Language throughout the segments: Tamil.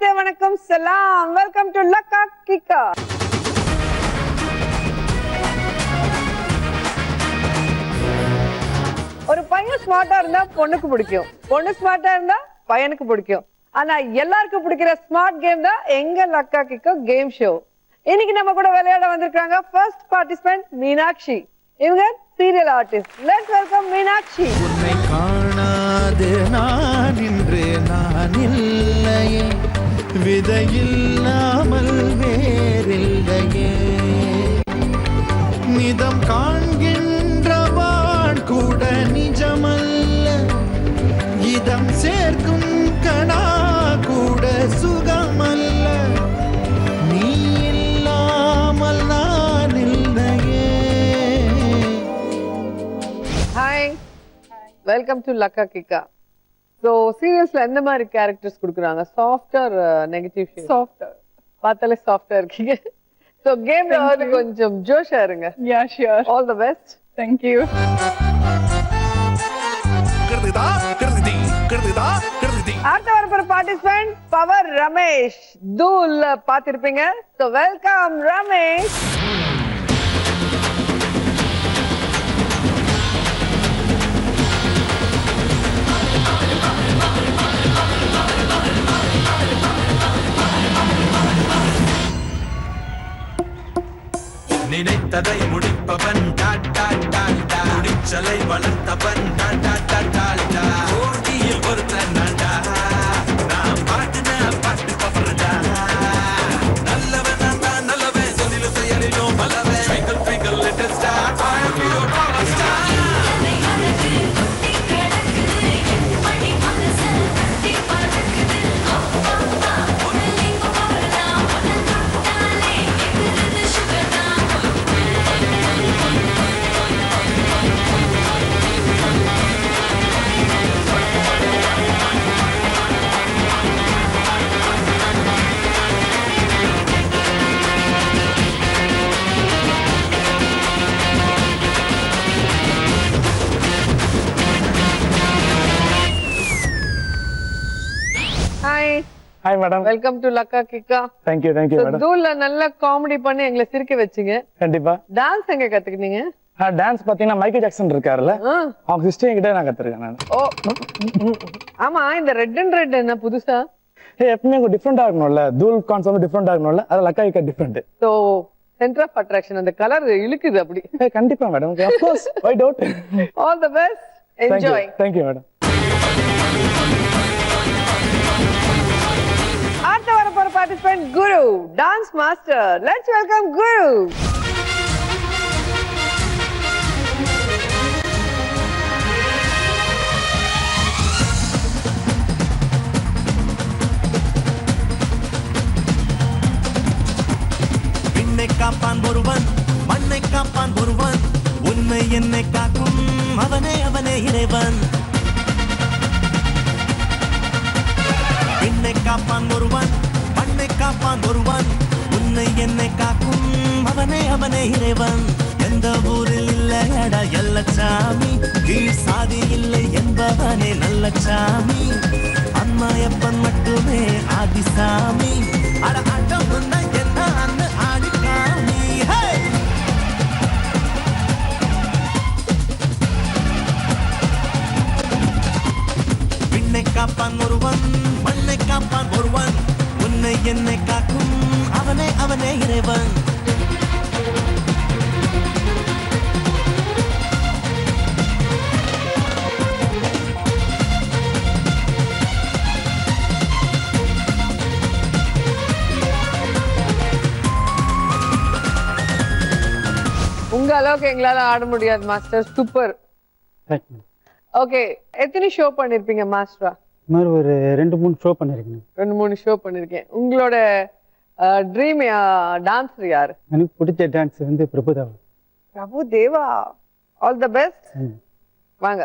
நமஸ்தே, வணக்கம், சலாம். Welcome to Lakka Kikka. ஒரு பையன் ஸ்மார்ட்டா இருந்தா பொண்ணுக்கு பிடிக்கும், பொண்ணு ஸ்மார்ட்டா இருந்தா பையனுக்கு பிடிக்கும். ஆனா எல்லாருக்கும் பிடிக்கிற ஸ்மார்ட் கேம் தான் எங்க லக்கா கிக்கா கேம் ஷோ. இன்னைக்கு நம்ம கூட விளையாட வந்திருக்காங்க ஃபர்ஸ்ட் பார்ட்டிசிபென்ட் மீனாட்சி. இவங்க serial artist. Let's welcome Meenakshi. உன்னை காணாது நான் இன்று நான் இல்லையே, விதையில்லாமல் வேறில்லையே, நிதம் காண்கின்றவான் கூட நிஜமல்ல, இதம் சேர்க்கும் கணா கூட சுகமல்ல, நீ இல்லாமல் நான் இல்லையே. Hi, welcome to Lakka Kikka. So சீரியல்ஸ்ல எந்த மாதிரி கேரக்டர்ஸ் கொடுக்குறாங்க? Softer, negative shade? சாஃப்டர். பார்த்தாலே சாஃப்டா இருக்கீங்க. சோ கேம்ல வந்து கொஞ்சம் ஜோஷா இருங்க. Yeah, sure. All the best. Thank you. அடுத்த வரப்போற பார்ட்டிசிபென்ட் பவர் ரமேஷ். தூள்ல பாத்திருப்பீங்க. So welcome Ramesh. நினைத்ததை முடிப்பவன் முடிச்சலை வளர்த்தவன் ஓடியில் ஒருத்தன் நான் பாட்டுன பாட்டு பவர்டா, நல்லவன் நான் நல்லவன், சொல்லிலும் செயலிலும் பலவன், twinkle twinkle little star, I am your power star. Hi. Hi madam. Welcome to Lakka Kikka. Thank you madam. தூள்ல நல்ல காமெடி பண்ணி எங்களை சிரிக்க வச்சீங்க. கண்டிப்பா. டான்ஸ் எங்க கத்துக்கிட்டீங்க? டான்ஸ் பாத்தீங்கன்னா மைக்கேல் ஜாக்சன் இருக்காருல்ல, அவங்க சிஸ்டர் கிட்ட நான் கத்துருக்கேன் நான். ஓ ஆமா, இந்த ரெட் அண்ட் ரெட் என்ன புதுசா? எப்பவுமே கொஞ்சம் டிஃப்ரெண்டா இருக்கணும்ல, தூள் கான்செப்ட் டிஃப்ரெண்டா இருக்கணும்ல, அது Lakka Kikka different. So centre of attraction, அந்த கலர் இழுக்குது அப்படி. கண்டிப்பா madam, of course, why doubt. All the best, enjoy. Thank you madam. அடுத்த வரப்போற participant Guru, dance master. Let's welcome Guru. விண்ணை காப்பான் ஒருவன், மண்ணை காப்பான் ஒருவன், உண்மை என்னை காக்கும் அவனே அவனே இறைவன். விண்ணை காப்பான் ஒருவன், மண்ணை காப்பான் ஒருவன், உன்னை என்னை காக்கும் அவனே அவனே இறைவன். எந்த ஊரில் இல்லையடா எல்லச்சாமி, கீழ் சாதி இல்லை என்பவனே நல்லச்சாமி, அம்மாயப்பன் மட்டுமே ஆதிசாமி, அட அட்டம் என்ன அண்ணு ஆடிக்காமி. விண்ணை காப்பான் ஒருவன், மண்ணை காப்பான் ஒருவன், உன்னை என்னை காக்கும் அவனே அவனே இறைவன். உங்க அளவுக்கு எங்களால ஆட முடியாது மாஸ்டர். சூப்பர். ஓகே, எத்தனை ஷோ பண்ணிருப்பீங்க மாஸ்டரா? மாதிரி ஒரு 2-3 ஷோ பண்ணிருக்கேன். 2-3 ஷோ பண்ணிருக்கேன். உங்களோட ட்ரீம் டான்ஸர் யாரு? எனக்கு பிடிச்ச டான்ஸ் வந்து Prabhudeva. Prabhudeva. All the best. வாங்க.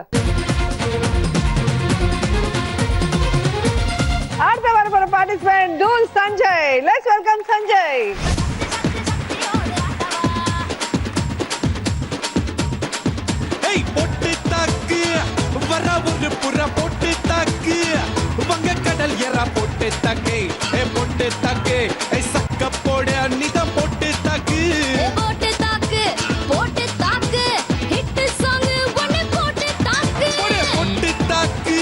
அடுத்த வரப்போற பார்ட்டிசிபென்ட் தூள் சஞ்சய். Let's welcome Sanjay. பொட்டு தாக்கு வர ஒரு புற பொட்டு தாக்கு வங்க கடல் எற போட்டு பொட்டு தாக்கு பொட்டு தாக்கு சக்க போட நீதான் பொட்டு தாக்கு போட்டு தாக்கு போட்டு தாக்கு ஹிட் சாங் ஒன்னு போட்டு தாக்கு பொட்டு தாக்கு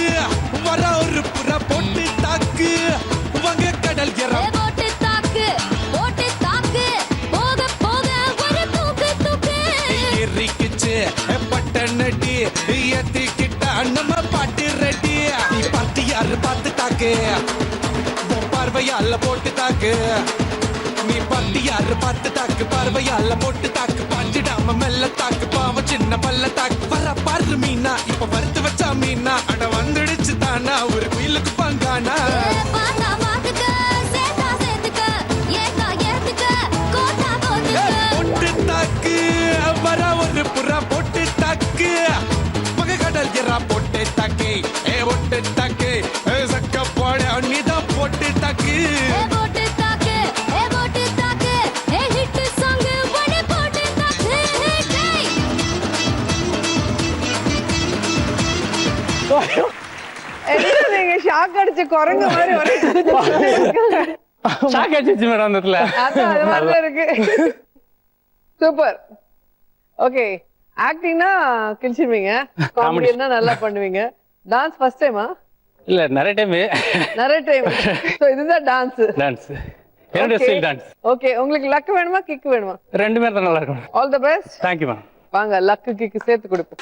வர ஒரு புற பொட்டு தாக்கு வங்க கடல் எற போட்டு தாக்கு போக போக ஒரு தூக்கு தூக்கு எரிக்கிச்சு பட்டனடி ஏத்திக்கிட்ட நம்ம பாட்டு ரெடி நீ பார்த்து யாரு பார்த்து தாக்கு உன் பார்வையால போட்டு தாக்கு நீ பார்த்து யாரு பார்த்து தாக்கு பார்வையால போட்டு தாக்கு பாஞ்சிடாம மெல்ல தாக்கு பாவம் சின்ன பல்ல தாக்கு வர பாரு மீனா இப்ப வறுத்து வச்சா மீனா அட வந்துடுச்சு தானா ஒரு குயிலுக்கு பங்கானா பாத்தா பாத்துக்க சேத்தா சேத்துக்க ஏத்தா ஏத்துக்க கோட்டா போட்டுக்க பொட்டு தாக்கு வர ஒரு புறா பொட்டு தாக்கு பக கடல் எறா பொட்டு தாக்கு பொட்டு தாக்கு சக்க போட நீதான் பொட்டு தாக்கு போட்டு தாக்கு ஹிட் சாங் ஒன்னு போட்டு தாக்கு டேய் என்ன நீங்க ஷாக் அடிச்சு குரங்கு மாதிரி ஒரே ஷாக் அடிச்சிச்சு மேடம் அந்த இடத்துல. அதான் அது மாதிரி இருக்கு. சூப்பர். ஓகே, ஆக்டிங்னா கிழிச்சிருவீங்க, காமெடினா நல்லா பண்ணுவீங்க. டான்ஸ் ஃபர்ஸ்ட் டைமா? இல்ல நிறைய டைம் நிறைய டைம். சோ இதுதான் டான்ஸ். டான்ஸ் என்னோட ஸ்டைல் டான்ஸ். ஓகே, உங்களுக்கு லக் வேணுமா கிக் வேணுமா? ரெண்டுமே தான் நல்லா இருக்கும். All the best. Thank you ma'am. வாங்க லக் கிக் சேர்த்து கொடுப்போம்.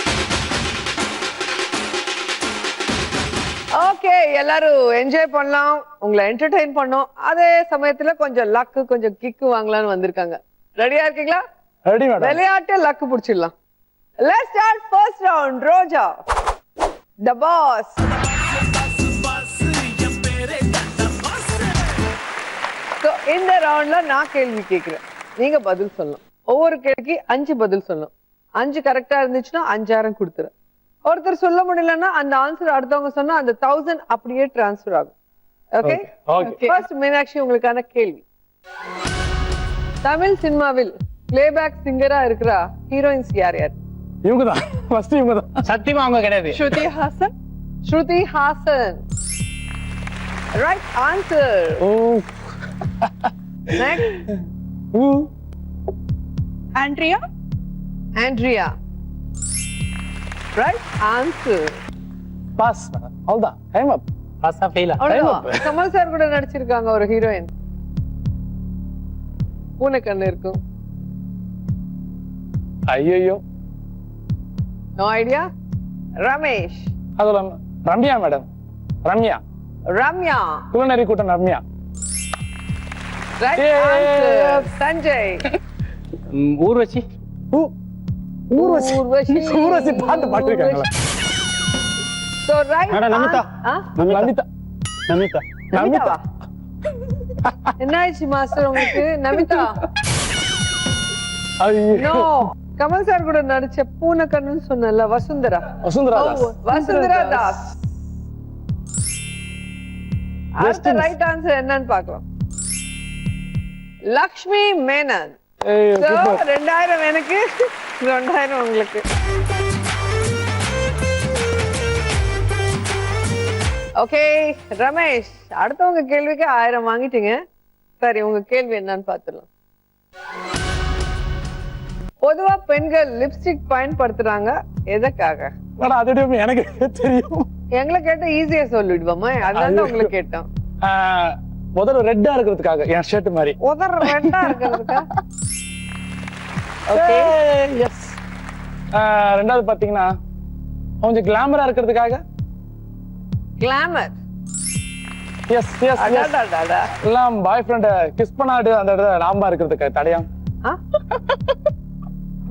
ஓகே, எல்லாரும் என்ஜாய் பண்ணலாம், உங்களை என்டர்டெயின் பண்ணோம், அதே சமயத்துல கொஞ்சம் லக் கொஞ்சம் கிக் வாங்கலாம்னு வந்திருக்காங்க. ரெடியா இருக்கீங்களா? Ready madam. விளையாட்டு லக் புடிச்சிடலாம். Let's start first round. Roja, the boss. So இந்த ரவுண்ட்ல நான் கேள்வி கேக்குறேன், நீங்க பதில் சொல்லணும். ஒவ்வொரு கேள்விக்கு 5 பதில் சொல்லணும். 5 கரெக்டா இருந்துச்சுன்னா 5000 கொடுத்துறேன். ஒருத்தர் சொல்ல முடியலன்னா அந்த ஆன்சர் அடுத்தவங்க சொன்னா அந்த 1000 அப்படியே டிரான்ஸ்ஃபர் ஆகும். Okay Okay. ஃபர்ஸ்ட் மீனாட்சி, உங்களுக்கான கேள்வி. தமிழ் சினிமாவில் பிளேபேக் சிங்கரா இருக்கிற ஹீரோயின்ஸ் யார் யார்? இவங்க தான் ஃபர்ஸ்ட், இவங்க தான். சத்தியமா அவங்க கிடையாது. Shruti Haasan. Shruti Haasan, right answer. Oh next, ஊ Andrea. Andrea, right answer. Pass madam. அவ்வளவுதான். Time up. பாஸா ஃபெயிலா? Time up. அவ்வளவுதான். கமல் சார் கூட நடிச்சிருக்காங்க ஒரு ஹீரோயின், பூனைக்கண்ணு இருக்கும். ஐயோ, நோ ஐடியா. ரமேஷ். அது Ramya madam. Ramya. Ramya, Kullanari Koottam Ramya. Right Yes. Answer. Sanjay. Urvashi. Urvashi. Urvashi. Urvashi பாட்டு பாட்டிருக்காங்களா? So right. Madam Namitha. Namitha. Namitha. நமிதாவா? என்ன ஆயிடுச்சு மாஸ்டர் உங்களுக்கு? நமிதா. ஐயோ. நோ, கமல் சார் கூட நடிச்ச பூனைக்கண்ணுன்னு சொன்னல, வசுந்தரா. வசுந்தரா தாஸ். வசுந்தரா தாஸ். அடுத்த ரைட் ஆன்சர் என்னன்னு பார்க்கலாம். லக்ஷ்மி மேனன். ஏய், So, சூப்பர். 2000 எனக்கு, 2000 உங்களுக்கு. ஓகே ரமேஷ், அடுத்தவங்க கேள்விக்கு 1000 வாங்கிட்டீங்க. சரி, உங்க கேள்வி என்னன்னு பார்த்துடலாம். பொதுவா பெண்கள் லிப்ஸ்டிக் பயன்படுத்துறாங்க எதுக்காக? மேடம் அது எனக்கு தெரியும். எங்களை கேட்ட ஈஸியா சொல்லிடுவோமா, அதனால தான் உங்களை கேட்டோம். முதல்ல ரெட்டா இருக்கிறதுக்காக, என் ஷர்ட் மாதிரி. உதர் ரெண்டா இருக்கிறதுக்கா? Okay, S. ரெண்டாவது பாத்தீங்கன்னா கொஞ்சம் கிளாமரா இருக்கிறதுக்காக. கிளாமர். Yes yes. அடடடடா. எல்லாம் பாய் ஃப்ரெண்ட கிஸ் பண்ணாடு அந்த இடத்துல லாம்பா இருக்கிறதுக்காக, தடையாம். ஆ?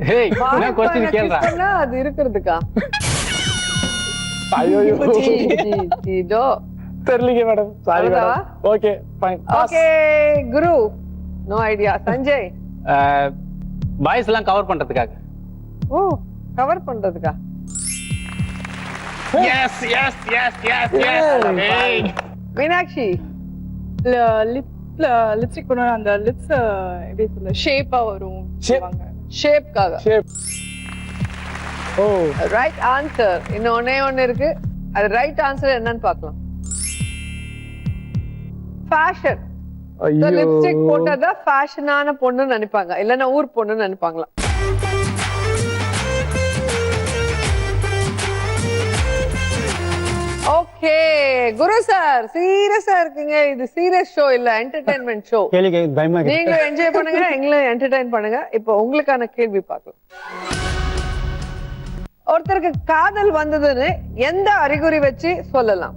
ஹேய், பாய் என்ன क्वेश्चन பையனை கேளுடா. kiss பண்ணா அது இருக்கிறதுக்கா? ஐயோ ஜீதோ. தெரியலங்க மேடம். சாரி அவ்வளவுதாவா? Madam. Okay fine. Okay Guru, no idea. Sanjay. Boys எல்லாம் கவர் பண்றதுக்காக. ஓ, கவர் பண்றதுக்கா? Yes yes yes yes yes. Meenakshi. Lipstick பண்ண அந்த லிப்ஸ் எப்படி சொல்ல ஷேப்பா வரும் சொல்லுவாங்க. ஷேப்காக. ஷேப். Oh, right answer. இன்னும் ஒண்ணே ஒண்ணு இருக்கு, அது ரைட் ஆன்சர் என்னன்னு பார்க்கலாம். ஃபேஷன். ஐயோ லிப்ஸ்டிக் போட்டதா ஃபேஷனான பொண்ணுன்னு நினைப்பாங்க, இல்லன்னா ஊர் பொண்ணுன்னு நினைப்பாங்களா? ஓகே குரு சார், சீரியஸா இருக்கீங்க. இது சீரியஸ் ஷோ இல்ல, என்டர்டைன்மெண்ட் ஷோ. கேள்வி கேட்க பயமா இருக்கு. நீங்களும் என்ஜாய் பண்ணுங்க, எங்களும் என்டர்டைன் பண்ணுங்க. இப்போ உங்களுக்கான கேள்வி பார்க்கலாம். ஒருத்தருக்கு காதல் வந்ததுன்னு எந்த அறிகுறி வச்சு சொல்லலாம்?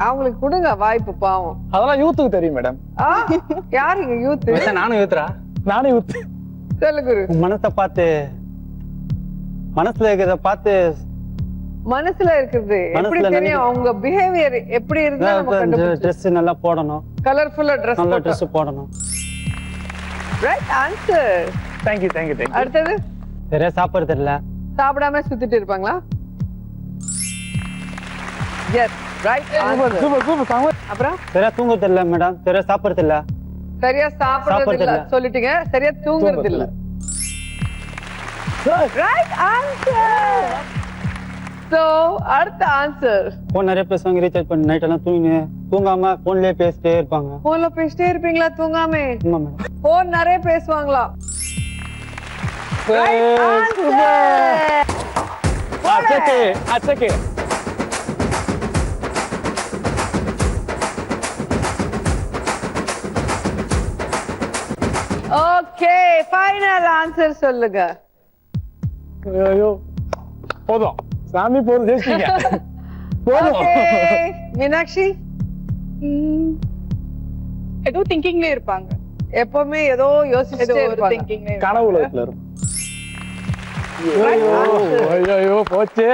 அவங்களுக்கு கொடுங்க வாய்ப்பு, பாவம். அதெல்லாம் யூத்துக்கு தெரியும் மேடம். ஆ, யாருங்க யூத்? நானும் யூத்துரா. நானும் யூத். சொல்லு குரு. மனசை பார்த்து, மனசுல இருக்கிறத பார்த்து, மனசுல இருக்குது எப்படி மனசுல தெரியும்? அவங்க பிஹேவியர் எப்படி இருந்தா நம்ம கண்டுபிடிச்சு. ட்ரெஸ் நல்லா போடணும், கலர்ஃபுல்லா Dress நல்ல போட்டா. ட்ரெஸ் போடணும். Right answer. Thank you thank you thank you. அடுத்தது, சரியா சாப்பிடுறது இல்ல, சாப்பிடாம சுத்திட்டு இருப்பாங்களா? Yes, right super answer. Super super super. அப்புறம் சரியா தூங்குறது இல்ல மேடம், சரியா சாப்பிடுறது இல்ல. சரியா சாப்பிடுறது சாப்பிடுறது இல்ல இல்ல. சொல்லிட்டீங்க, சரியா தூங்குறது இல்ல. Right answer. சோ அடுத்த ஆன்சர். போன் நிறைய பேசுவாங்க, ரீசார்ஜ் பண்ணி நைட் எல்லாம் தூங்காம போன்லயே பேசிட்டே இருப்பாங்க. போன்ல பேசிட்டே இருப்பீங்களா தூங்காம? ஆமா மேடம். போன் நிறைய பேசுவாங்களா? Right answer. அச்சக்கே அச்சக்கே. ஓகே, ஃபைனல் ஆன்சர் சொல்லுங்க. ஐயோ போதும் சாமி, போதும் ஜெயிச்சிங்க. போதும். ஓகே மீனாட்சி, ஏதோ திங்கிங்ல இருப்பாங்க, எப்பவுமே ஏதோ ஏதோ யோசிச்சுட்டே ஒரு இருப்பாங்க. திங்கிங்ல கனவு உலகத்துல இருக்கும். Right answer. ஐயோ போச்சு.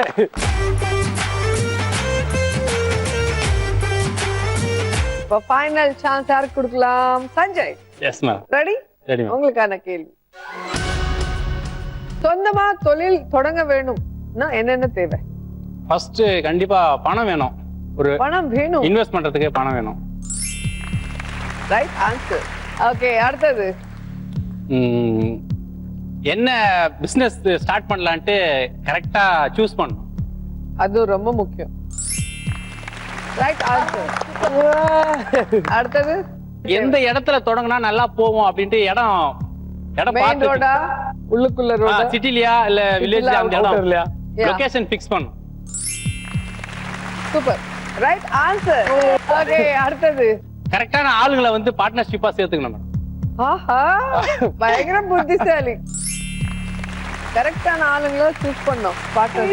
இப்போ ஃபைனல் சான்ஸ் யாருக்கு கொடுக்கலாம்? Sanjay, yes ma'am. Ready? Ready ma'am. உங்களுக்கான கேள்வி. சொந்தமா தொழில் தொடங்க வேணும்னா என்னென்ன தேவை? ஃபர்ஸ்ட் கண்டிப்பா பணம் வேணும், ஒரு பணம் வேணும். இன்வெஸ்ட் பண்றதுக்கு பணம் வேணும். Right answer. ஓகே, அடுத்தது. ம், என்ன பிசினஸ் ஸ்டார்ட் பண்ணலான்ட்டு கரெக்டா சூஸ் பண்ணணும். அது ரொம்ப முக்கியம். Right answer. அடுத்தது, எந்த இடத்துல தொடங்கினா நல்லா போவோம் அப்படின்ட்டு இடம் மெயின் பார்த்து, ரோடா, உள்ளுக்குள்ள ரோடா, சிட்டிலியா இல்ல வில்லேஜ், அந்த இடம் இல்லையா? Yeah. லொகேஷன் ஃபிக்ஸ் பண்ணும். சூப்பர். Right answer. ஓகே, அடுத்தது. கரெக்டான ஆளுங்களை வந்து பார்ட்னர்ஷிப்பா சேர்த்துக்கணும் மேடம். ஆஹா, பயங்கர புத்திசாலி. கரெக்டான ஆளுங்களை சூஸ் பண்ணோம். பார்ட்னர்.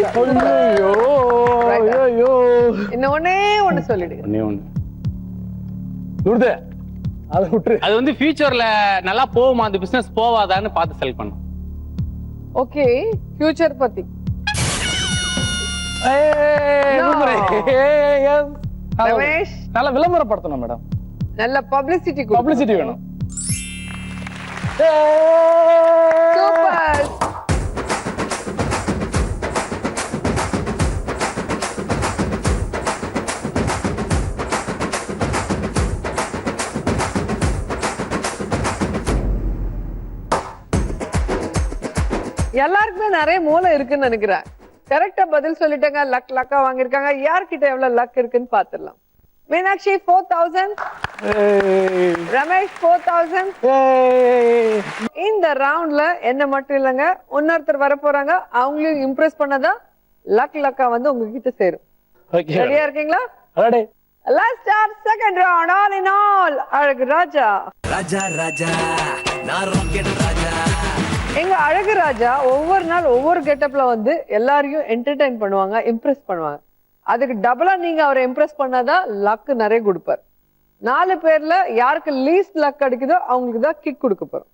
ஐயோ ஐயோ. இன்னும் ஒண்ணே ஒண்ணு சொல்லிடுங்க. ஒண்ணே ஒண்ணு, விடுதே அதை விட்டுரு. அது வந்து ஃபியூச்சர்ல நல்லா போகுமா, அந்த பிசினஸ் போவாதான்னு பார்த்து செலக்ட் பண்ணும். ஓகே, ஃபியூச்சர் பத்தி. No. ரமேஷ், நல்ல விளம்பரப்படுத்தணும் மேடம், நல்ல பப்ளிசிட்டி பப்ளிசிட்டி வேணும். சூப்பர். எல்லாருக்குமே நிறைய மூளை இருக்குன்னு நினைக்கிறேன். கரெக்டா பதில் சொல்லிட்டாங்க, லக்கா வாங்கிருக்காங்க. யார்கிட்ட எவ்வளவு லக் இருக்குன்னு பாத்துடலாம். மீனாட்சி 4000, ரமேஷ் 4000. இந்த ரவுண்ட்ல என்ன மட்டும் இல்லைங்க, இன்னொருத்தர் வர போறாங்க. அவங்களையும் இம்ப்ரெஸ் பண்ணதா லக்கா வந்து உங்ககிட்ட சேரும். ரெடியா இருக்கீங்களா? Ready. Let's start second round. All in all, அழகு ராஜா. ராஜா ராஜா நான் ராக்கெட் ராஜா. எங்க அழகு ராஜா ஒவ்வொரு நாள் ஒவ்வொரு கெட்டப்ல வந்து எல்லாரையும் என்டர்டைன் பண்ணுவாங்க, இம்ப்ரெஸ் பண்ணுவாங்க. அதுக்கு டபுளா நீங்க அவரை இம்ப்ரெஸ் பண்ணாதான் லக் நிறைய கொடுப்பார். 4 பேர்ல யாருக்கு லீஸ்ட் லக் அடிக்குதோ அவங்களுக்கு தான் கிக் கொடுக்க போறோம்,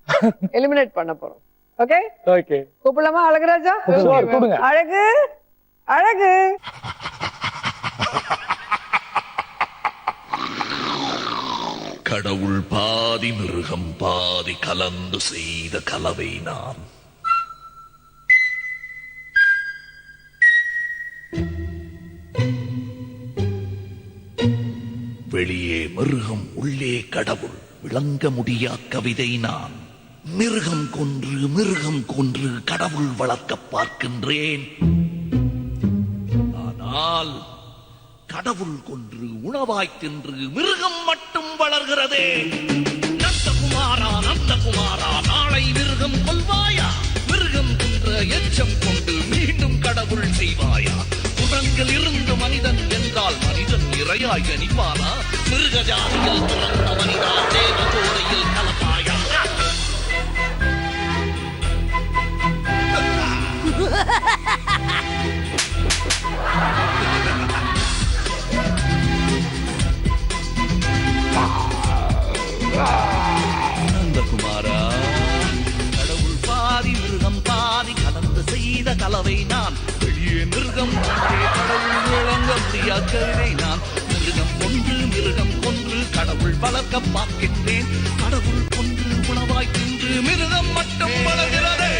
எலிமினேட் பண்ண போறோம். ஓகே ஓகே, கூப்பிடலாமா அழகு ராஜா? கொடுங்க. அழகு அழகு. கடவுள் பாதி மிருகம் பாதி கலந்து செய்த கலவை நான். வெளியே மிருகம் உள்ளே கடவுள், விளங்க முடியா கவிதை நான். மிருகம் கொன்று கடவுள் வளர்க்க பார்க்கின்றேன். ஆனால் கடவுள் கொன்று உணவாய் தின்று மிருகம் மட்டும் வளர்கிறதே. நந்தகுமாரா நந்தகுமாரா, நாளை மிருகம் கொல்வாயா? மிருகம் கொன்ற எச்சம் கொண்டு மீண்டும் கடவுள் செய்வாயா? குரங்கில் இருந்து மனிதன் என்றால் மனிதன் இரையாய் கணிப்பானா? மிருக ஜாதியில் பிறந்த மனிதா, தேவ ஜோதியில் கலப்பாயா? நந்தகுமாரா, கடவுள் பாதி மிருகம் பாதி கலந்து செய்த கலவை நான். வெளியே மிருகம் ஒன்றே கடவுள் விளங்க முடியாததை நான். மிருகம் கொன்று கடவுள் வளர்க்க பார்க்கின்றேன். கடவுள் கொன்று உணவாய் தின்று மிருகம் மட்டும் வளர்கிறதே.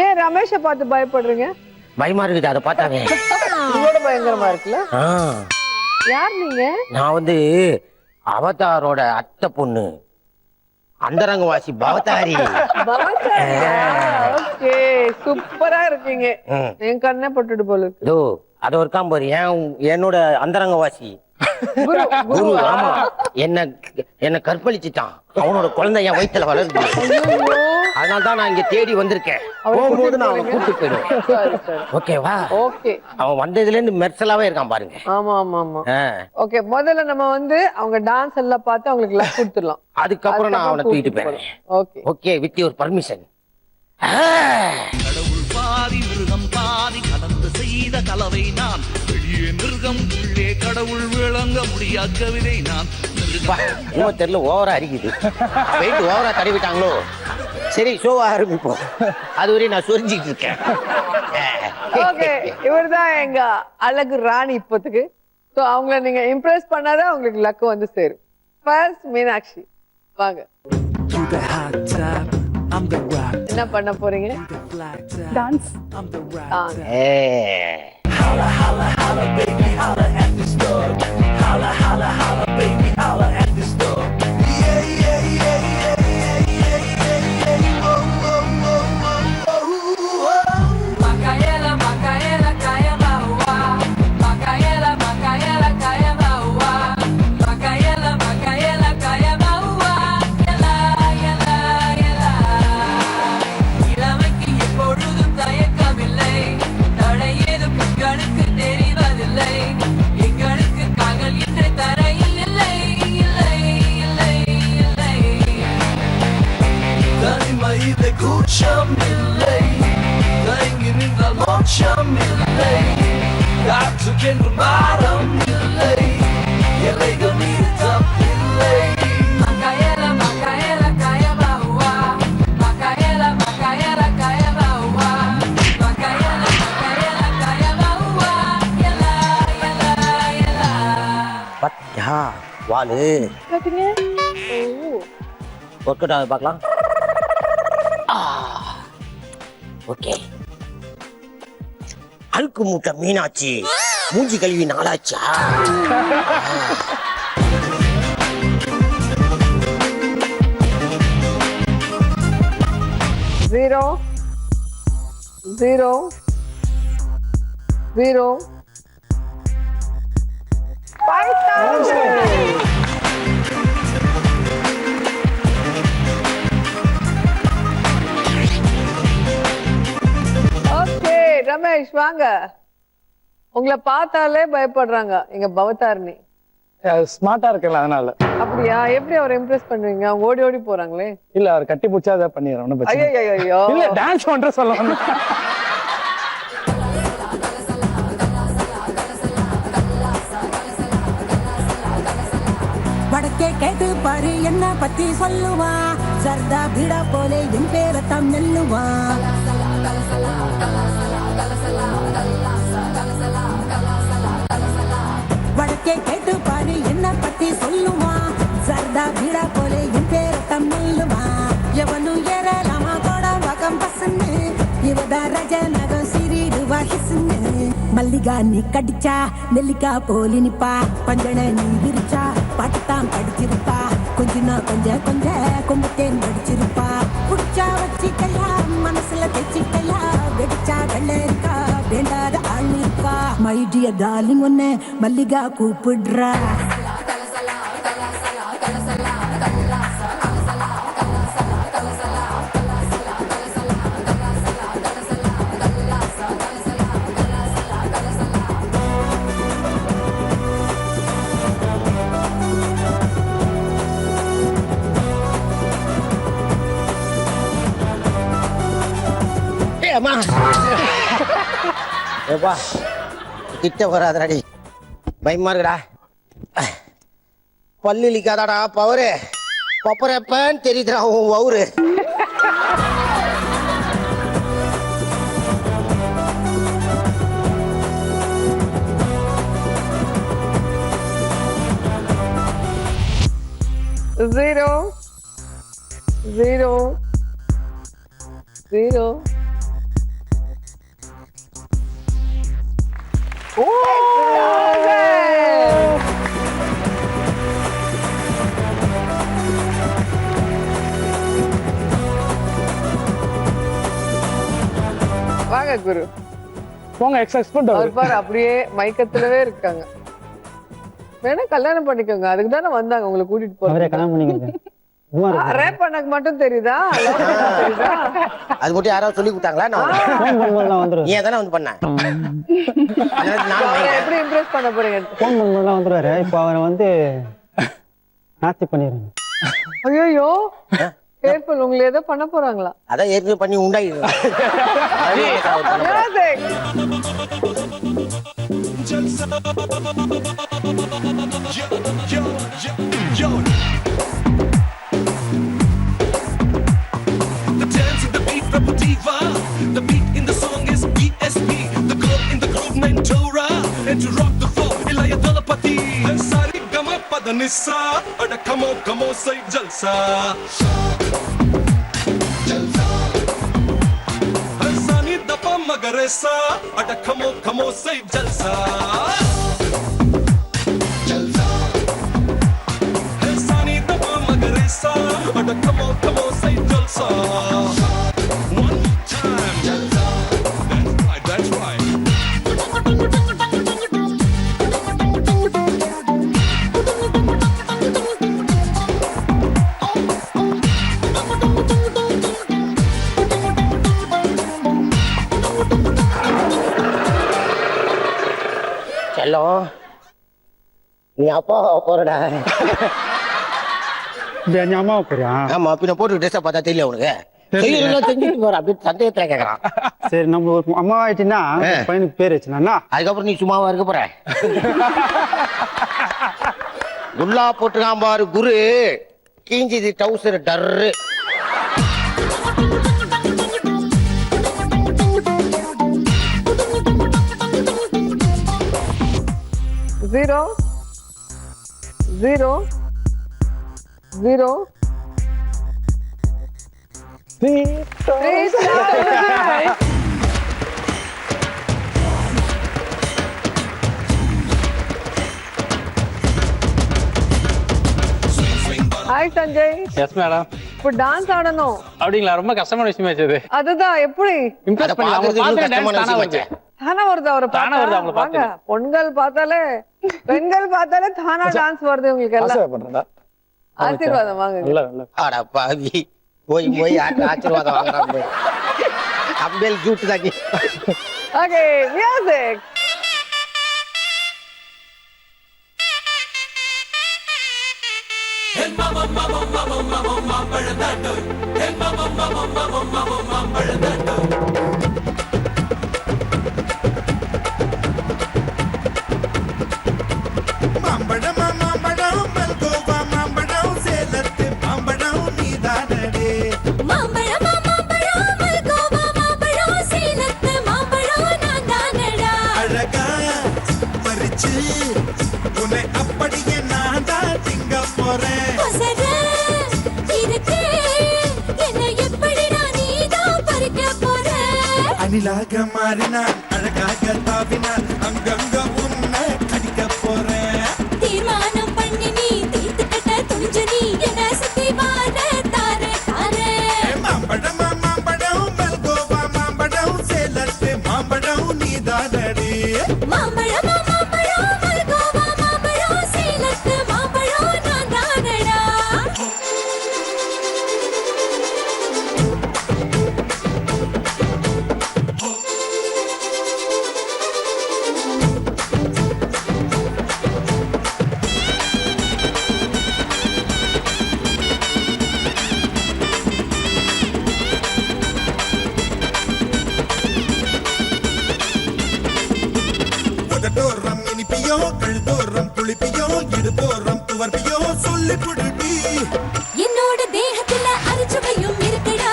ஏன் ரமேஷை பார்த்து பயப்படுறீங்க? பயமா இருக்குது அதை பார்த்தாவே. இதோட பயங்கரமா இருக்குல்ல. ஆ, யார் நீங்க? நான் வந்து அவதாரோட அத்தை பொண்ணு, அந்தரங்கவாசி பவதாரி. ஓகே, சூப்பரா இருக்கீங்க. என் கண்ணே பட்டுட்டு போல இருக்கு. இதோ அது ஒரு காம்பர் என்னோட அந்தரங்கவாசி குரு குரு. ஆமா, என்ன கற்பழிச்சுட்டான். அவனோட குழந்தை என் வயித்துல வளருது. அதனாலதான் நான் இங்க தேடி வந்திருக்கேன். போகும்போது நான் அவனை கூப்பிட்டு போயிடுவேன். ஓகேவா? ஓகே. அவன் வந்ததுல இருந்து மெர்சலாவே இருக்கான் பாருங்க. ஆமா ஆமா ஆமா. ஓகே, முதல்ல நம்ம வந்து அவங்க டான்ஸ் எல்லாம் பார்த்து அவங்களுக்கு லக் கொடுத்துடலாம். அதுக்கப்புறம் நான் அவனை தூக்கிட்டு போறேன். Okay okay, with your permission. கடவுள் பாதி மிருகம் பாதி கலந்து செய்த கலவை நான். வெளியே மிருகம் உள்ளே கடவுள் விளங்க முடியாத கவிதை நான். தெரியல, ஓவரா அரிக்குது. போயிட்டு ஓவரா தடவிட்டாங்களோ. சரி, ஷோவா ஆரம்பிப்போம். அது வரையும் நான் சொரிஞ்சிட்டு இருக்கேன். ஓகே, இவர்தான் எங்க அழகு ராணி இப்போத்துக்கு. சோ அவங்கள நீங்க இம்ப்ரெஸ் பண்ணாதான் உங்களுக்கு லக் வந்து சேரும். ஃபர்ஸ்ட் மீனாட்சி, வாங்க. என்ன பண்ண போறீங்க? டான்ஸ். வாலு ஒர்க் அவுட் ஆகுது, பார்க்கலாம். ஓகே. அழுக்கு மூட்டை மீனாட்சி, மூஞ்சி கழுவி நாளாச்சா? Zero zero zero 5,000. Okay Ramesh, வாங்க. உங்களை பார்த்தாலே பயப்படுறாங்க எங்க பவதாரிணி. ஸ்மார்ட்டா இருக்கல, அதனால. அப்படியா? எப்படி அவரை இம்ப்ரெஸ் பண்ணுவீங்க? அவங்க ஓடி ஓடி போறாங்களே. இல்ல, அவர் கட்டி பிடிச்சா அதை பண்ணிடுறோம். ஐயோ, இல்ல, டான்ஸ் பண்ற சொல்லுவாங்க. வடக்கே கேட்டு பாரு என்ன பத்தி சொல்லுவா. சர்தா பீடா போலே என் பேரத்தான் நெல்லுவா. வடக்கே கேட்டு பாரு என்ன பத்தி சொல்லுமா சர்தா பீடா போல என் பேர தமிழுமா எவனும் ஏறலாமா கோட வகம் பசன்னு இவதா ரஜ நகம் சிறிடுவா கிசுன்னு மல்லிகா நீ கடிச்சா நெல்லிக்கா போலி நிப்பா பஞ்சன நீ விரிச்சா பாட்டுத்தான் படிச்சிருப்பா கொஞ்சனா கொஞ்சம் கொம்புத்தேன் படிச்சிருப்பா புடிச்சா வச்சிக்கையா மனசுல தைச்சிக்கையா வெடிச்சா வெள்ள இருக்கா வேண்டாத ஆள் இருக்கா மை டியர் டார்லிங் ஒன்னு மல்லிகா கூப்பிடுறா அம்மா ஏப்பா கிட்ட வராதடி பயமா இருக்குடா பல்லு இழிக்காதாடா பவரு பப்பரப்பன்னு தெரியுதுடா உன் வவுரு Zero. வாங்க குரு போங்க எக்ஸ்பெக்ட் அவர் பாரு அப்படியே மயக்கத்திலவே இருக்காங்க. வேணா கல்யாணம் பண்ணிக்கோங்க, அதுக்கு தானே வந்தாங்க உங்களை கூட்டிட்டு அவரே போறேன். கல்யாணம் பண்ணிக்கிறேன் ரேப் பண்ணக்கு மட்டும் தெரியுதா? love பண்ண தெரியுதா? அது மட்டும் யாராவது சொல்லி கொடுத்தாங்களா? ஃபோன் பண்ணும்போதெல்லாம் வந்துடும். நீ தானே வந்து பண்ண அவரை எப்படி இம்ப்ரெஸ் பண்ண போறீங்க? ஃபோன் பண்ணும்போதெல்லாம் வந்துடுவாரு. இப்போ அவரை வந்து நாஸ்தி பண்ணிடுறேன். ஐயோ கேர்ஃபுல், உங்களை ஏதோ பண்ண போறாங்களா? அதான் ஏற்கனவே பண்ணி உண்டாயிடுது. The dance in the beat from Diva. The beat in the song is ESP. The girl in the groove named Dora. And to rock the floor, Ilaya Dalapati. Sari Gama Padanissa. Ada come on, say Jalsa. Sani Dapa Magaresa. Ada come on, say Jalsa. Sani Dapa Magaresa. Ada come on, say Jalsa. One more time. Jalsa. That's right. செல்லம், நீ அப்பா போறடா. என் அம்மாவை போறியா? ஆமா, பின்ன போட்டு ட்ரெஸ்ஸை பார்த்தா தெரியல உனக்கு. செஞ்சுட்டு போற அப்படின்னு சந்தேகத்துல கேட்கறான். சரி, நம்ம ஒரு அம்மா ஆயிட்டுன்னா பையனுக்கு பேர் வச்சுனா அதுக்கப்புறம் நீ சும்மாவா இருக்க போற? குல்லா போட்டுக்கான் பாரு குரு, கீஞ்சிது டவுசர் டர்ரு. Zero. Three stars. Hi Sanjay. Yes madam. இப்போ டான்ஸ் ஆடணும் அப்படிங்களா? ரொம்ப கஷ்டமான விஷயமாச்சு அது. அதுதான் எப்படி இம்ப்ரெஸ் பண்ணி அவங்க பார்த்து டான்ஸ் தானா வருது. தானா வருது அவரை தானா வருது அவங்கள வாங்க. பார்த்து. பெண்கள் பார்த்தாலே தானா டான்ஸ் வருது உங்களுக்கு எல்லாம். பண்றதா ஆசீர்வாதம் வாங்க. நல்ல நல்ல ஆடா பாவி, போய் ஆசீர்வாதம் வாங்குறான் போய். அம்பேல் ஜூட்டு தாக்கி. Okay, music. மாம்பழம் மல்கோவா மாம்பழம் சேலத்து மாம்பழம் நீதானடே. மாம்பழம் மாம்பழம் மல்கோவா மாம்பழம் சேலத்து மாம்பழம் நாங்க அணிலாக மாறினான் அழகாக தாவினான் அங்கங்க உன்னை கடிக்க போறேன் தீர்மானம் பண்ணி நீ தீர்த்து கட்ட துணிஞ்சு நீ என்ன சுத்தி வார தாரே தாரே மாம்பழம் மாம்பழம் மல்கோவா மாம்பழம் சேலத்து மாம்பழம் நீதானடி மாம்பழம் மாம்பழம் மல்கோவா மாம்பழம் சேலத்து மாம்பழம் நான் தானடா உதட்டோரம் இனிப்பியோ கழுதோரம் புளிப்பியோ இடுபோரம் துவர்ப்பியோ சொல்லி குடுடி என்னோட தேகத்துல அரிச்சுவையும் இருக்குடா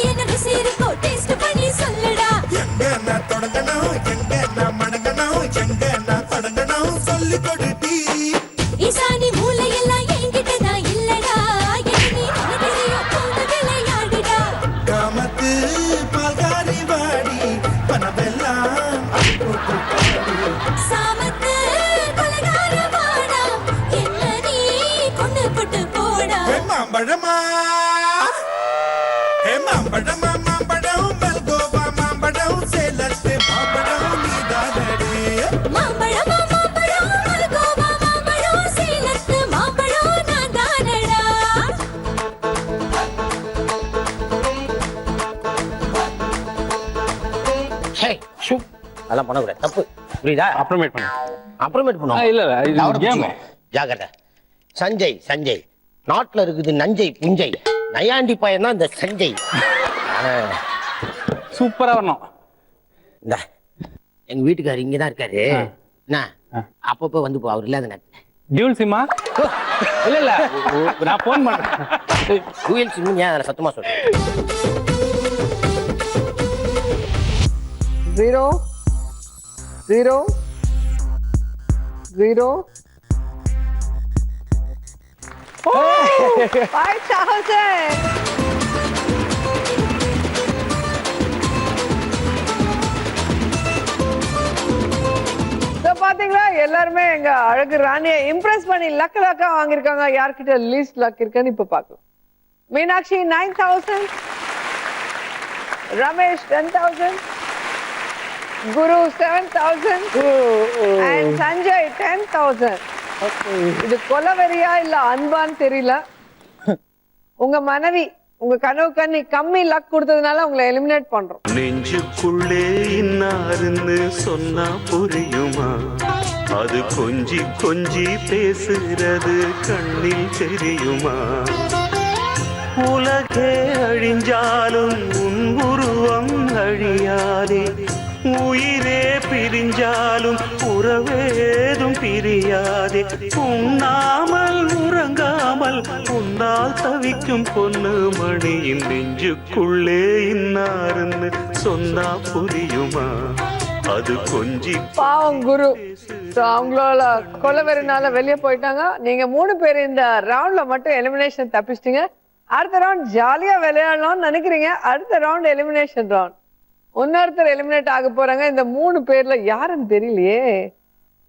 என்ன ருசி இருக்கோ டேஸ்ட் பண்ணி சொல்லுடா எங்க நான் தொடங்கணும் எங்க நான் மடங்கணும் எங்க நான் தொடங்கணும் சொல்லி கொடுடி ஈசானி மூளையெல்லாம் என்கிட்ட தான் இல்லடா என்ன நீ தெரியும் போன விளையாடுடா காமத்து பால்காரி வாடி பணமெல்லாம் சாமத்து கொலைகார வாடா என்ன நீ கொண்டு போட்டு போடா மாம்பழமா மாம்பழமா மாம்பழம் மல்கோவா மாம்பழம் சேலத்து மாம்பழம் நீதானடி மாம்பழம் மாம்பழம் மல்கோவா மாம்பழம் சேலத்து மாம்பழம் நான் தானடா ஹே ஷூ அதெல்லாம் பண்ணக்கூடாது தப்பு புரியுதா அப்புறமேட் பண்ணு அப்புறமேட்டு பண்ணுவோம் இல்ல இது கவனம் கேம் வச்சுக்கோ. ஜாக்கிரதை சஞ்சய் சஞ்சய் நாட்டுல இருக்குது நஞ்சை புஞ்சை நயாண்டி பையன் தான் இந்த சஞ்சய் சூப்பரா வரணும் இந்த எங்க வீட்டுக்காரர் இங்கதான் இருக்காரு என்ன அப்பப்போ வந்து போ அவர் இல்லாத நேரத்துல டியூல் சிம்மா இல்ல இல்ல நான் போன் பண்றேன் டூயல் சிம் ஏன் அதில் சத்தமா சொல்றேன் 0 0 0 5,000 So, பாத்தீங்களா எல்லாருமே எங்க அழகு ராணியை இம்ப்ரெஸ் பண்ணி லக்கா வாங்கிருக்காங்க யார்கிட்ட லீஸ்ட் லக் இருக்குன்னு இப்ப பார்க்கலாம் மீனாட்சி 9,000 ரமேஷ் 10,000 குரு 7,000 and சஞ்சய் 10,000 இது கொலவெறியா இல்ல அன்பான்னு தெரியல உங்க மனைவி உங்க கனவு கண்ணி கம்மி லக் கொடுத்ததுனால உங்களை எலிமினேட் பண்றோம் நெஞ்சுக்குள்ளே இன்னாருன்னு சொன்னா புரியுமா அது கொஞ்சி கொஞ்சி பேசுறது கண்ணில் தெரியுமா உலகே அழிஞ்சாலும் உன் உருவம் அழியாதே உயிரே பிரிஞ்சாலும் உறவேதும் பிரியாதே உண்ணாமல் உறங்காமல் உன்னால் தவிக்கும் பொண்ணு மணியின் நெஞ்சுக்குள்ளே இன்னாருன்னு சொன்னா புரியுமா அது கொஞ்சி பாவம் குரு So, அவங்களோட கொலவெறினால வெளியே போயிட்டாங்க நீங்க 3 பேர் இந்த ரவுண்ட்ல மட்டும் எலிமினேஷன் தப்பிச்சிட்டீங்க அடுத்த ரவுண்ட் ஜாலியா விளையாடலாம்னு நினைக்கிறீங்க அடுத்த ரவுண்ட் எலிமினேஷன் ரவுண்ட் இன்னொருத்தர் எலிமினேட் ஆக போறாங்க இந்த 3 பேர்ல யாருன்னு தெரியலையே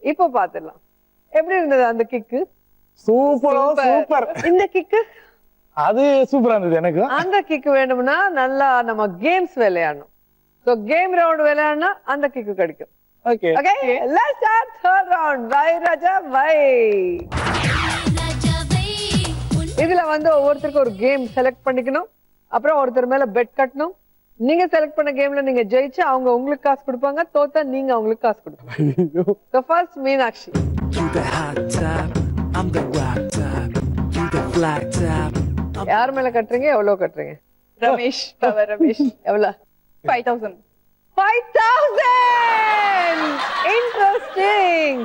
இப்ப பாத்துடலாம் எப்படி இருந்தது அந்த கிக்கு சூப்பர் இந்த கிக்கு அது சூப்பரா இருந்தது எனக்கு அந்த கிக்கு வேணும்னா நல்லா நம்ம கேம்ஸ் விளையாடணும் சோ கேம் ரவுண்ட் விளையாடினா அந்த கிக்கு கிடைக்கும் okay okay let's start third round by Raja by இதுல வந்து ஒவ்வொருத்தருக்கும் ஒரு கேம் செலக்ட் பண்ணிக்கணும் அப்புறம் ஒருத்தர் மேல பெட் கட்டணும் நீங்க செலக்ட் பண்ண கேம்ல நீங்க ஜெயிச்சு அவங்க உங்களுக்கு காசு கொடுப்பாங்க தோத்தா நீங்க அவங்களுக்கு காசு கொடுப்பாங்க So first மீனாட்சி யார் மேல கட்டுறீங்க எவ்வளவு கட்டுறீங்க ரமேஷ் பவர் ரமேஷ் எவ்வளவு 5,000 5,000 இன்ட்ரெஸ்டிங்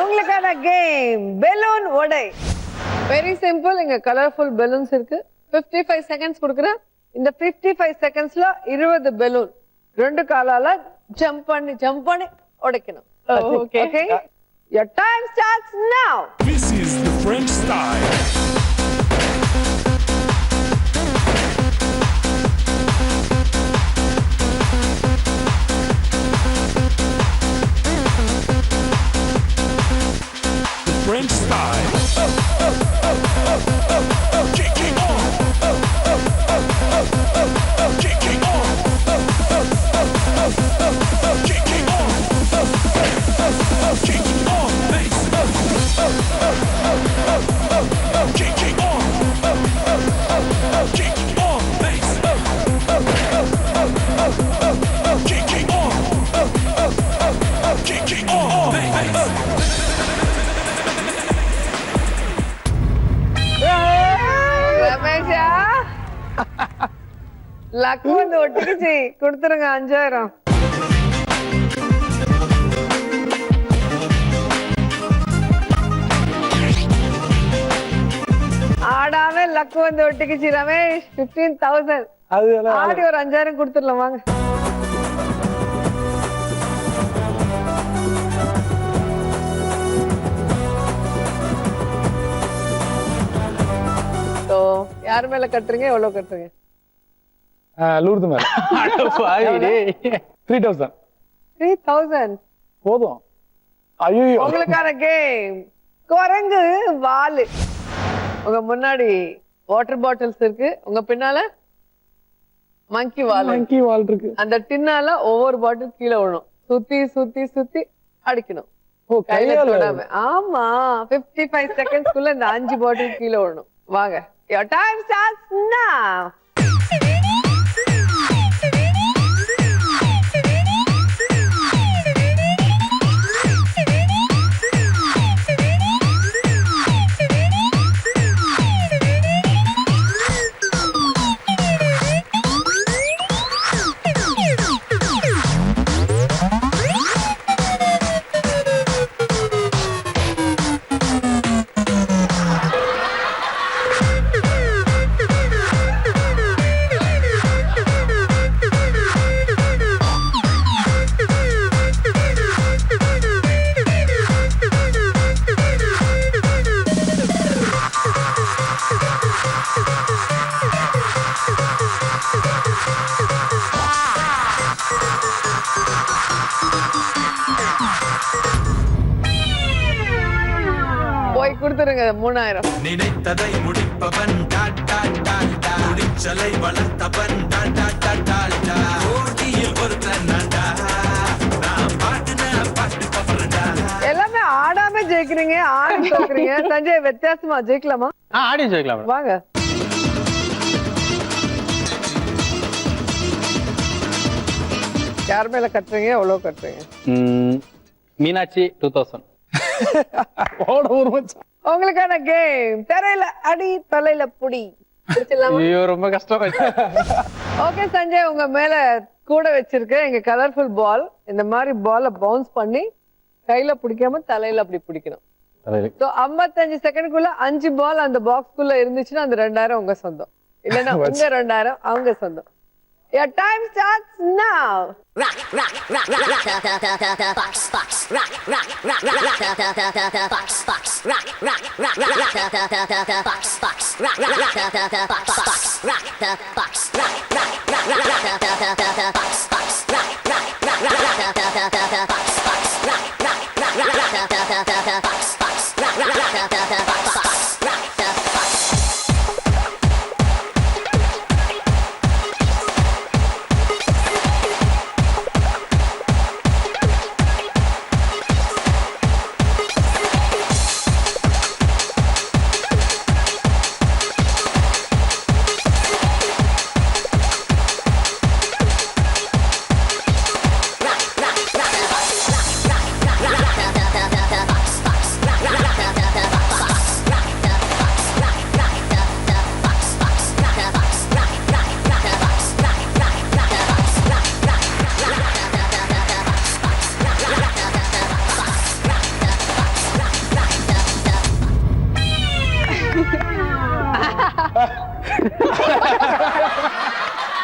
உங்களுக்கான கேம் பெலூன் உடை வெரி சிம்பிள் இங்க கலர்ஃபுல் பெலூன்ஸ் இருக்கு 55 செகண்ட்ஸ் கொடுக்குறேன் இந்த 55 செகண்ட்ஸ்ல 20 பெலூன் 2 காலால ஜம்ப் பண்ணி உடைக்கணும் okay. Okay? Your time starts now. This is the French style. Luck வந்து ஒட்டிக்கிச்சு கொடுத்துருங்க 5000. ஆடாம லக் வந்து ஒட்டிக்கிச்சு ரமேஷ். 15,000 அது ஆடி ஒரு 5000 கொடுத்துடலாம் வாங்க. So, யார் மேல கட்டுறீங்க? எவ்வளவு கட்டுறீங்க? லூர்து மேல 3000. 3000 போதும். ஐயோ உங்களுக்கான கேம் குரங்கு வாலு. உங்க முன்னாடி வாட்டர் பாட்டில்ஸ் இருக்கு, உங்க பின்னால மங்கி வால். மங்கி வால் இருக்கு. அந்த டின்னால ஒவ்வொரு பாட்டில் கீழே விழும். சுத்தி சுத்தி சுத்தி அடிக்கணும். கையில தொடாம. ஆமா 55 செகண்ட்ஸ்க்குள்ள இந்த 5 பாட்டில் கீழே விழணும். வாங்க. Your time starts now. போய் கொடுத்துருங்க 3000. நினைத்ததை முடிப்பவன் முடிச்சலை வளர்த்தவன் ஓட்டியில் ஒருத்தன் நான் பாட்டு பஃபரடா. எல்லாமே ஆடாம ஜெயிக்கிறீங்க, ஆடி தோக்குறீங்க. சஞ்சய் வித்தியாசமா ஜெயிக்கலாமா? ஆடி ஜெயிக்கலாம். வாங்க. யார் மேல கட்டுறீங்க? எவ்வளவு கட்டுறீங்க? மீனாட்சி 2000. உங்களுக்கான கேம் தரையில அடி தலையில புடி. ஐயோ ரொம்ப கஷ்டம். ஓகே சஞ்சய், உங்க மேல கூட வச்சிருக்க எங்க கலர்ஃபுல் பால். இந்த மாதிரி பால பவுன்ஸ் பண்ணி கையில பிடிக்காம தலையில அப்படி பிடிக்கணும். 55 செகண்ட்குள்ள 5 பால் அந்த பாக்ஸ்க்குள்ள இருந்துச்சுன்னா அந்த 2000 உங்க சொந்தம். இல்லன்னா உங்க 2000 அவங்க சொந்தம். Your time starts now. Rock, rock, rock, rock, rock, box, box, rock, rock, rock, rock, box, box, rock, rock, rock, rock, box, box, rock, rock, rock, box, box, rock, box, rock, rock, rock, box, box, rock, rock, rock, box, box, rock, rock, rock, box, box, rock, rock, box, box, rock.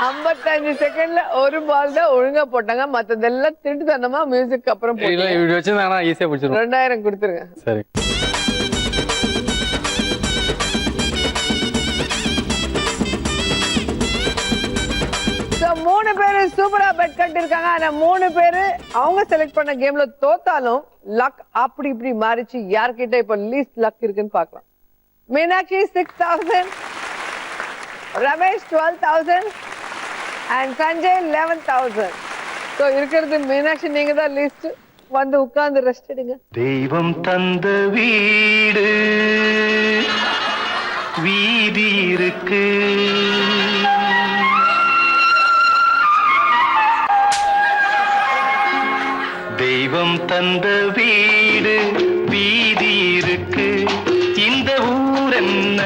ஐம்பத்தஞ்சு செகண்ட்ல ஒரு பால் தான் ஒழுங்கா போட்டாங்க, மத்ததெல்லாம் திருட்டுத்தனமா மியூசிக் அப்புறம் இல்ல இப்படி வச்சிருந்தாங்கன்னா ஈஸியா பிடிச்சிரும். 2000 கொடுத்துருங்க. சரி. So, 3 பேரு சூப்பரா பெட் கட்டிருக்காங்க. ஆனா 3 பேரு அவங்க செலக்ட் பண்ண கேம்ல தோத்தாலும் லக் அப்படி இப்படி மாறிச்சு. யார்கிட்ட இப்ப லீஸ்ட் லக் இருக்குன்னு பார்க்கலாம். Meenakshi 6000, Ramesh 12,000 and Sanjay 11,000. So இருக்கிறது மீனாட்சி நீங்க தான் லீஸ்ட். வந்து உட்கார்ந்து ரெஸ்ட் எடுங்க. தெய்வம் தந்த வீடு வீதி இருக்கு, தெய்வம் தந்த வீடு வீதி இருக்கு, இந்த ஊர் என்ன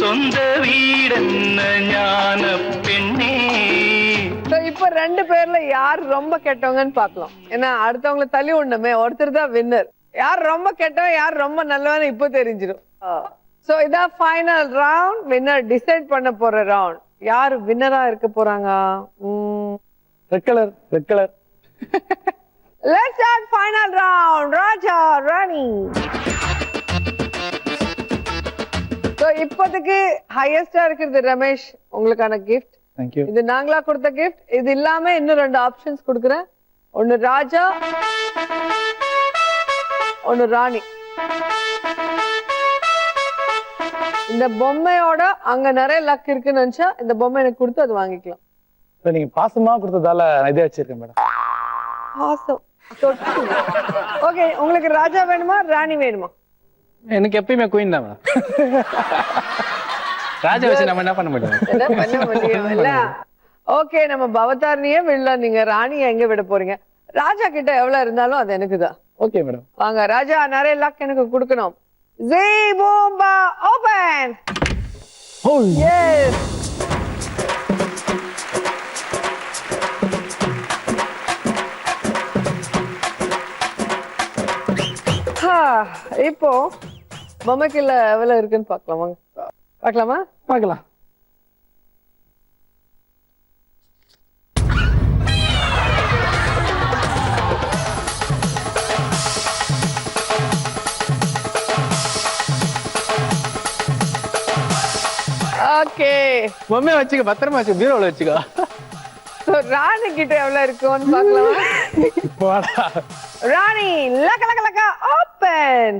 சொந்த வீடென்ன ஞான பெண்ணே இப்ப 2 பேர்ல யார் ரொம்ப கெட்டவங்கன்னு பார்க்கலாம். ஏன்னா அடுத்தவங்களை தள்ளி விடணுமே, ஒருத்தர் தான் வின்னர். யார் ரொம்ப கெட்டவன் யார் ரொம்ப நல்லவன்னு இப்போ தெரிஞ்சிடும். சோ இதான் ஃபைனல் ரவுண்ட். வின்னர் டிசைட் பண்ண போற ரவுண்ட். யார் வின்னரா இருக்க போறாங்க? Red colour. Let's start final round. Raja Rani. So இப்போதைக்கு ஹையஸ்டா இருக்குது ரமேஷ், உங்களுக்கான gift. தேங்க்யூ. இது நாங்களா கொடுத்த gift. இது இல்லாம இன்னும் 2 ஆப்ஷன்ஸ் கொடுக்குறேன். ஒன்னு ராஜா, ஒன்னு ராணி. இந்த பொம்மையோட அங்க நிறைய லக் இருக்குன்னு நினைச்சா இந்த பொம்மை எனக்கு கொடுத்து அது வாங்கிக்கலாம். நீங்க பாசமா கொடுத்ததால இதே வச்சிருக்கேன் மேடம். பாசம். ஓகே, உங்களுக்கு ராஜா வேணுமா ராணி வேணுமா? எனக்கு எப்பயுமே குயின் தான் மேடம். ராஜா வச்சு நம்ம என்ன பண்ண முடியும்? என்ன பண்ண முடியும்ல. ஓகே, நம்ம பவதாரணியே விடலாம். நீங்க ராணியை எங்க விட போறீங்க? ராஜா கிட்ட எவ்வளவு இருந்தாலும் அது எனக்குதான். Okay madam. வாங்க ராஜா, நிறைய லக் எனக்கு கொடுக்கணும். ஜீ பூம்பா ஓபன். எஸ். இப்போ பொம்மைக்குள்ள எவ்வளவு இருக்குன்னு பார்க்கலாமா? பார்க்கலாம். ஓகே, பொம்மையை வச்சுக்க, பத்திரமா வச்சுக்க, பீரோல வச்சுக்கோ. ராணி கிட்ட எவ்வளவு இருக்குன்னு பார்க்கலாமா? போடா. ராணி லக்க லக்க லக்க ஓபன்.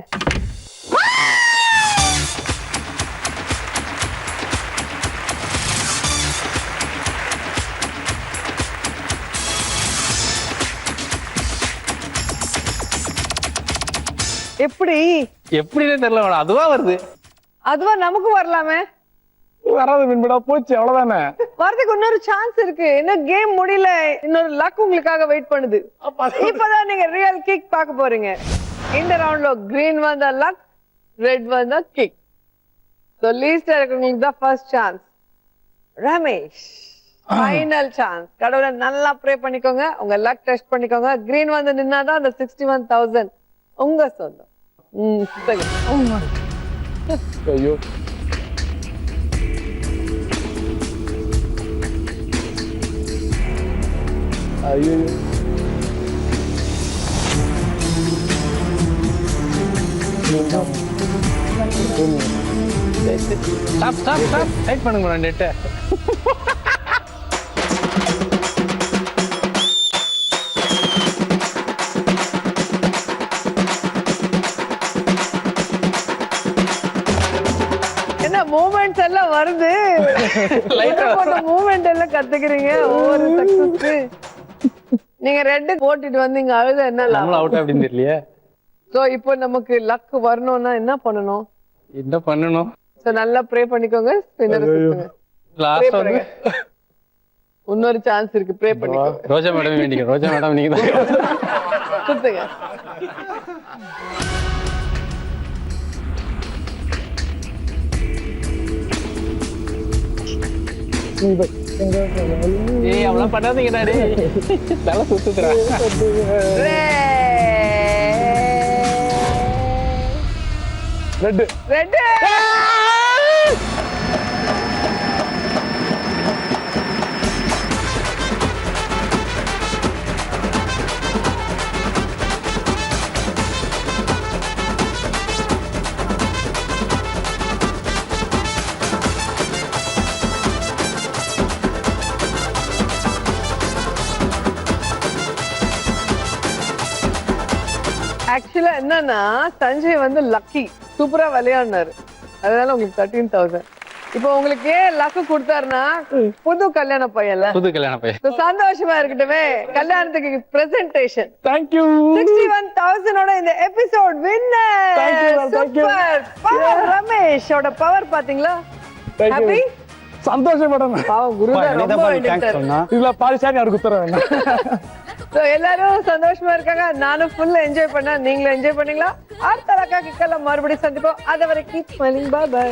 எப்படின்னு தெரியல மேடம், அதுவா வருது. அதுவா நமக்கு வரலாமே. வராது மீன்படா, போச்சு அவ்வளவுதானே. வரதுக்கு இன்னொரு சான்ஸ் இருக்கு. இன்னும் கேம் முடியல. இன்னொரு லக் உங்களுக்காக வெயிட் பண்ணுது. இப்பதான் நீங்க ரியல் கிக் பார்க்க போறீங்க. இந்த ரவுண்ட்ல கிரீன் வந்தா லக், ரெட் வந்தா கிக். சோ லீஸ்ட் இருக்கவங்களுக்கு தான் first chance. Ramesh, final chance. கடவுளை நல்லா ப்ரே பண்ணிக்கோங்க, உங்க லக் டெஸ்ட் பண்ணிக்கோங்க. கிரீன் வந்து நின்னாதான் அந்த 61,000 உங்க சொந்தம். ஐயோ, ஐயோ, ஸ்டாப் டைட் பண்ணுங்க மேடம் டேட்டை. என்ன மூமெண்ட்ஸ் எல்லாம் வருது? மூமெண்ட் எல்லாம் கத்துக்கிறீங்க ஒவ்வொரு சக்சஸ்க்கு. நீங்க ரெட் போட்டுட்டு வந்தீங்க, அழுத என்ன நம்மள அவுட் அப்படின்னு தெரியலையே. சோ இப்போ நமக்கு லக் வரணும்னா என்ன பண்ணணும்? சோ நல்லா ப்ரே பண்ணிக்கோங்க. லாஸ்ட் வந்து இன்னொரு சான்ஸ் இருக்கு, ப்ரே பண்ணிக்கோங்க. ரோஜா மேடம் வேண்டிங்க. ரோஜா மேடம் நீங்க தான் சுத்துங்க. ஏய் அவ்வளவு பண்ணாதீங்கடா டேய். தலை சுத்துறா. ரெட். ஆக்சுவலா என்னன்னா சஞ்சய் வந்து லக்கி சூப்பரா விளையாடினாரு, அதனால உங்களுக்கு 13,000. இப்போ உங்களுக்கு ஏன் லக்கு கொடுத்தாருன்னா புது கல்யாண பையன்ல, சந்தோஷமா இருக்கட்டுமே. கல்யாணத்துக்கு பிரசன்டேஷன். தேங்க்யூ. 61,000 இந்த எபிசோட் வின்னர். Super power. ரமேஷோட பவர் பாத்தீங்களா? ஹாப்பி? சந்தோஷம் மேடம். பாவம் குருதா ரொம்ப வேண்டிட்டாரு. இதுல பாரிசாரி அவருக்கு உத்தரவு வேண்டாம். சோ எல்லாரும் சந்தோஷமா இருக்காங்க. நானும் ஃபுல்லா என்ஜாய் பண்ணேன். நீங்களும் என்ஜாய் பண்ணீங்களா? அடுத்த லக்கா கிக்கல மறுபடியும் சந்திப்போம். அது வரைக்கும் ஸ்மைலிங். By by.